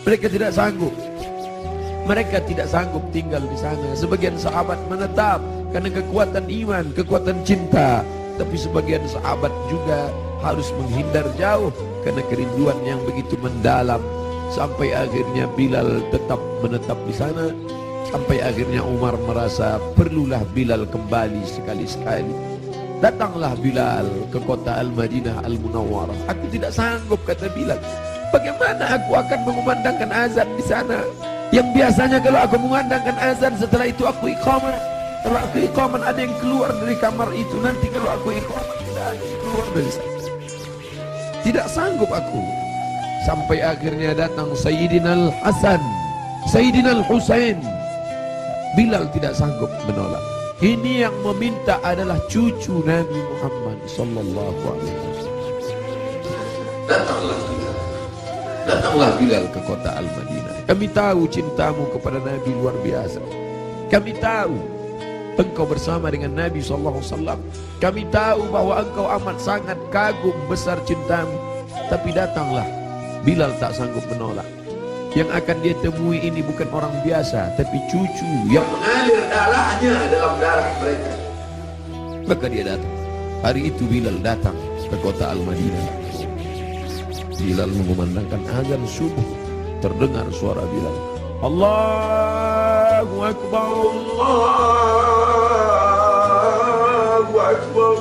Mereka tidak sanggup. Mereka tidak sanggup tinggal di sana. Sebagian sahabat menetap karena kekuatan iman, kekuatan cinta. Tapi sebagian sahabat juga harus menghindar jauh karena kerinduan yang begitu mendalam. Sampai akhirnya Bilal tetap menetap di sana. Sampai akhirnya Umar merasa perlulah Bilal kembali sekali-sekali. Datanglah Bilal ke kota Al-Madinah Al-Munawwarah. Aku tidak sanggup, kata Bilal. Bagaimana aku akan mengumandangkan azan di sana? Yang biasanya kalau aku mengumandangkan azan, setelah itu aku iqamah. Kalau aku iqamah ada yang keluar dari kamar itu. Nanti kalau aku iqamah tidak ada yang keluar dari sana. Tidak sanggup aku. Sampai akhirnya datang Sayyidina Al-Hasan, Sayyidina Al-Husain. Bilal tidak sanggup menolak. Ini yang meminta adalah cucu Nabi Muhammad sallallahu alaihi wasallam. Datanglah Bilal ke kota Al-Madinah. Kami tahu cintamu kepada Nabi luar biasa. Kami tahu engkau bersama dengan Nabi sallallahu alaihi wasallam. Kami tahu bahwa engkau amat sangat kagum besar cintamu. Tapi datanglah. Bilal tak sanggup menolak. Yang akan dia temui ini bukan orang biasa, tapi cucu yang mengalir darahnya dalam darah mereka. Maka dia datang. Hari itu Bilal datang ke kota Al-Madinah. Bilal mengumandangkan azan subuh. Terdengar suara Bilal. Allahu Akbar, Allahu Akbar.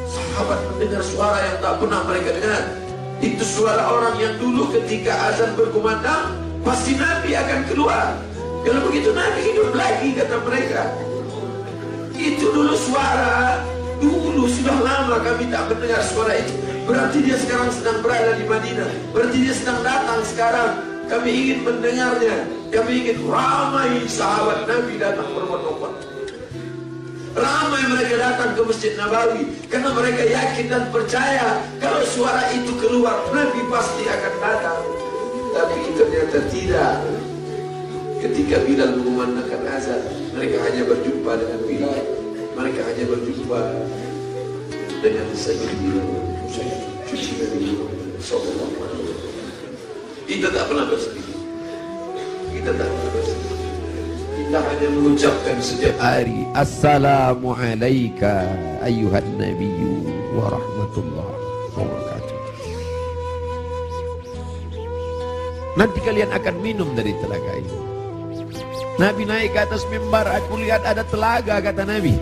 Sahabat mendengar suara yang tak pernah mereka dengar. Itu suara orang yang dulu ketika azan berkumandang pasti Nabi akan keluar. Kalau begitu Nabi hidup lagi, kata mereka. Itu dulu suara, dulu sudah lama kami tak mendengar suara itu. Berarti dia sekarang sedang berada di Madinah. Berarti dia sedang datang sekarang. Kami ingin mendengarnya. Kami ingin ramai sahabat Nabi datang berbondong-bondong. Ramai mereka datang ke Masjid Nabawi karena mereka yakin dan percaya kalau suara itu keluar Nabi pasti akan datang. Tapi ternyata tidak. Ketika Bilal mengumandangkan azan, mereka hanya berjumpa dengan Bilal. Mereka hanya berjumpa dengan Sayyidina Husain, cucu Nabi sallallahu alaihi wasallam. Kita tak pernah bersedih. Kita tak pernah bersedih. Kita hanya mengucapkan setiap hari Assalamu alayka ayyuhan nabiyyu wa rahmatullahi wa barakatuh. Nanti kalian akan minum dari telaga ini. Nabi naik ke atas mimbar, aku lihat ada telaga, kata Nabi.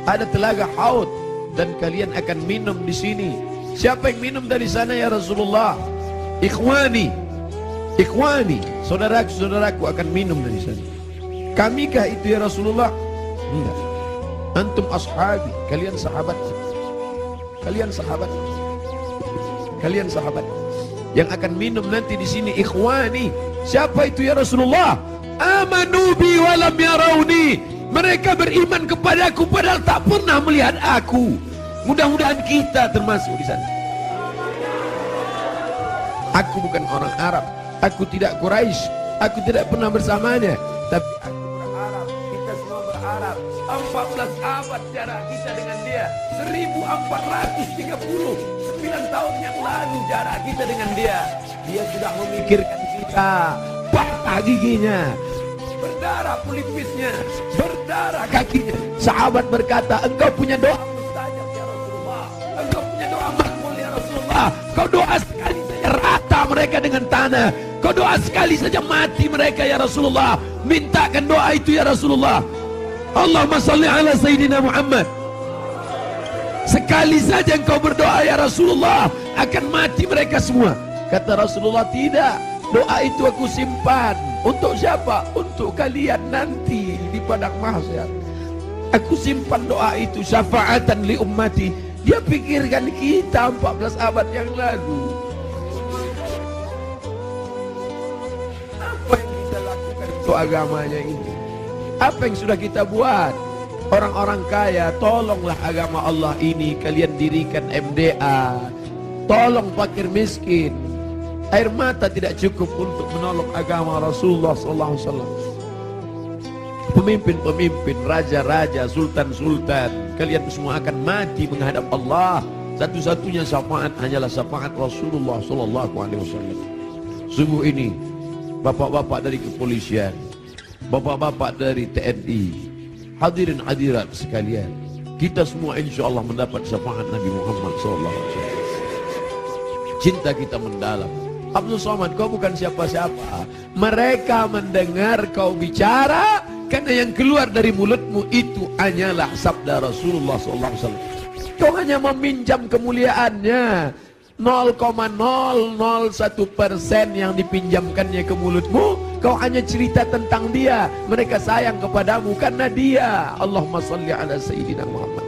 Ada telaga Haud dan kalian akan minum di sini. Siapa yang minum dari sana ya Rasulullah? Ikhwani, ikhwani, saudaraku akan minum dari sana. Kamikah itu ya Rasulullah? Enggak. Antum ashabi, kalian sahabat. Kalian sahabat. Kalian sahabat. Yang akan minum nanti di sini ikhwani. Siapa itu ya Rasulullah? Amanu bi wa lam yarawni. Mereka beriman kepadaku padahal tak pernah melihat aku. Mudah-mudahan kita termasuk di sana. Aku bukan orang Arab. Aku tidak Quraisy, aku tidak pernah bersamanya, tapi aku berharap, kita semua berharap 14 abad jarak kita dengan dia, 1439 tahun yang lalu jarak kita dengan dia. Dia sudah memikirkan kita, patah giginya, berdarah pelipisnya, berdarah kakinya. Sahabat berkata, engkau punya doa mustajab ya Rasulullah, engkau punya doa makbul ya Rasulullah. Kau doa sekali saja rata mereka dengan tanah. Kau doa sekali saja mati mereka ya Rasulullah. Mintakan doa itu ya Rasulullah. Allahumma salli ala Sayyidina Muhammad. Sekali saja engkau berdoa ya Rasulullah, akan mati mereka semua. Kata Rasulullah, tidak. Doa itu aku simpan. Untuk siapa? Untuk kalian nanti di padang mahsyar. Aku simpan doa itu syafaatan li ummati. Dia pikirkan kita 14 abad yang lalu. Apa yang kita lakukan untuk agamanya ini? Apa yang sudah kita buat? Orang-orang kaya, tolonglah agama Allah ini. Kalian dirikan MDA. Tolong fakir miskin. Air mata tidak cukup untuk menolong agama Rasulullah SAW. Pemimpin-pemimpin, raja-raja, sultan-sultan, kalian semua akan mati menghadap Allah. Satu-satunya syafaat hanyalah syafaat Rasulullah SAW. Sungguh ini, bapak-bapak dari kepolisian, bapak-bapak dari TNI, hadirin hadirat sekalian, kita semua insya Allah mendapat syafaat Nabi Muhammad SAW. Cinta kita mendalam. Abdul Somad, kau bukan siapa-siapa. Mereka mendengar kau bicara karena yang keluar dari mulutmu itu hanyalah sabda Rasulullah SAW. Kau hanya meminjam kemuliaannya. 0,001% yang dipinjamkannya ke mulutmu, kau hanya cerita tentang dia. Mereka sayang kepadamu karena dia. Allahumma salli ala Sayyidina Muhammad.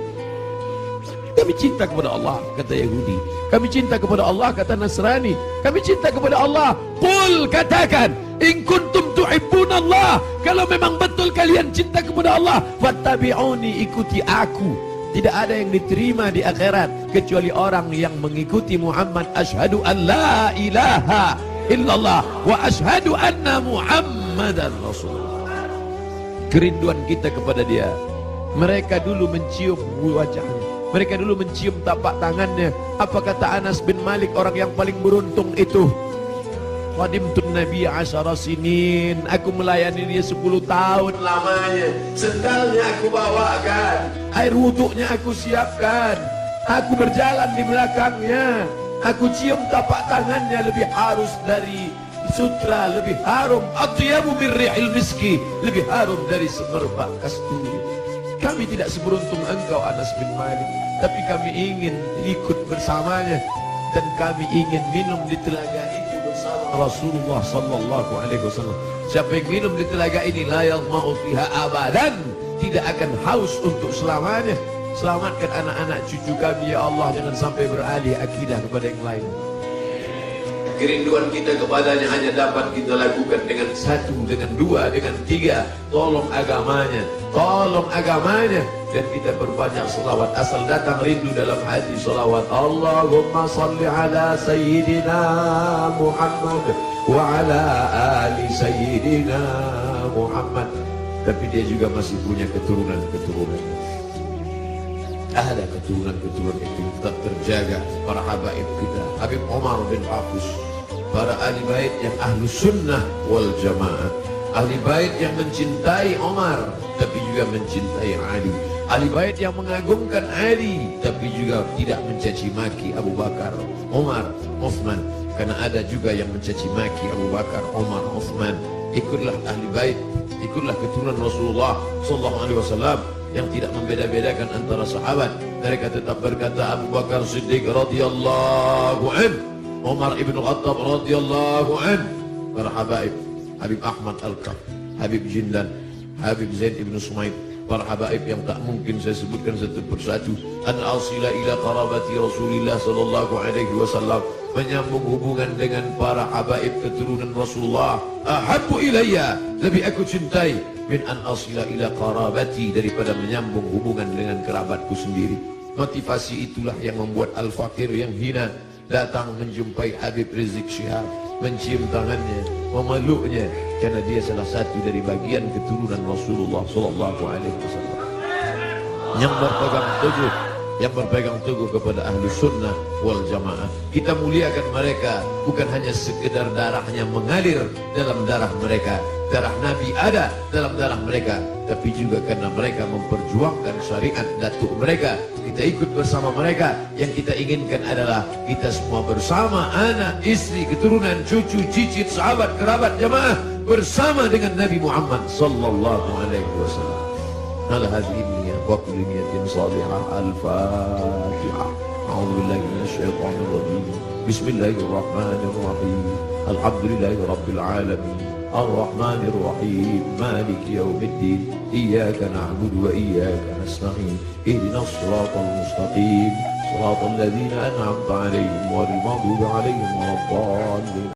Kami cinta kepada Allah, kata Yahudi. Kami cinta kepada Allah, kata Nasrani. Kami cinta kepada Allah. Qul, katakan, in kuntum tuhibbunallah, kalau memang betul kalian cinta kepada Allah, fattabi'uni, ikuti aku. Tidak ada yang diterima di akhirat kecuali orang yang mengikuti Muhammad. Asyhadu an la ilaha illallah wa asyhadu anna Muhammadan Rasulullah. Kerinduan kita kepada dia. Mereka dulu mencium wajahnya, mereka dulu mencium tapak tangannya. Apa kata Anas bin Malik, orang yang paling beruntung itu? Khadimtun Nabi 10 sinin, aku melayani dia 10 tahun lamanya. Sendalnya aku bawakan, air wuduknya aku siapkan, aku berjalan di belakangnya, aku cium tapak tangannya, lebih halus dari sutra, lebih harum, atyabu min rihil miski, lebih harum dari semerbak kasturi. Kami tidak seberuntung engkau Anas bin Malik, tapi kami ingin ikut bersamanya, dan kami ingin minum di telaga itu bersama Rasulullah sallallahu alaihi wasallam. Siapa yang minum di telaga ini, la yadma'u fiha abadan, tidak akan haus untuk selamanya. Selamatkan anak-anak cucu kami ya Allah, jangan sampai beralih akidah kepada yang lain. Kerinduan kita kepadanya hanya dapat kita lakukan dengan 1, dengan 2, dengan 3. Tolong agamanya, tolong agamanya. Dan kita berbanyak selawat. Asal datang rindu dalam hati selawat. Allahumma salli ala Sayyidina Muhammad wa ala ali Sayyidina Muhammad. Tapi dia juga masih punya keturunan-keturunan. Ada keturunan-keturunan itu tetap terjaga. Para habaib kita, Habib Omar bin Hafs, para ahli bait yang ahlu sunnah wal jamaah, ahli bait yang mencintai Omar tapi juga mencintai Ali, ahli bait yang mengagungkan Ali tapi juga tidak mencaci maki Abu Bakar, Omar, Uthman. Karena ada juga yang mencaci maki Abu Bakar, Omar, Uthman. Ikutlah ahli bait, ikutlah keturunan Rasulullah sallallahu alaihi wasallam yang tidak membeda-bedakan antara sahabat. Mereka tetap berkata Abu Bakar Siddiq radhiyallahu an, Umar ibn Khattab radhiyallahu an. Para habaib, Habib Ahmad Al-Kaf, Habib Jindan, Habib Zain ibn Sumaid, para habaib yang tak mungkin saya sebutkan satu persatu. An asila ila qarabati Rasulillah sallallahu alaihi wasallam, menyambung hubungan dengan para habaib keturunan Rasulullah. Ahabbu ilayya, lebih aku cintai, min an asila ila qarabati, daripada menyambung hubungan dengan kerabatku sendiri. Motivasi itulah yang membuat al-fakir yang hina datang menjumpai Habib Rizik Syihab, mencium tangannya, memeluknya, karena dia salah satu dari bagian keturunan Rasulullah sallallahu alaihi wasallam yang berpegang teguh kepada ahlu sunnah wal jamaah. Kita muliakan mereka bukan hanya sekedar darahnya mengalir dalam darah mereka, darah Nabi ada dalam darah mereka, tapi juga karena mereka memperjuangkan syariat datuk mereka. Kita ikut bersama mereka. Yang kita inginkan adalah kita semua bersama, anak, istri, keturunan, cucu, cicit, sahabat, kerabat, jamaah, bersama dengan Nabi Muhammad sallallahu alaihi wasallam. Ala hadhihi niyyah wa kulli niyyatin salihah. Al-Fatihah. A'udzu billahi minasyaitonir rajim. Bismillahirrahmanirrahim. Alhamdulillahi rabbil alamin. Ar-Rahmanir Rahim. Maliki yaumiddin. Iyyaka na'budu wa iyyaka nasta'in. Ihdinas siratal mustaqim. Siratal ladzina an'amta 'alaihim ghairil maghdubi 'alaihim waladdallin.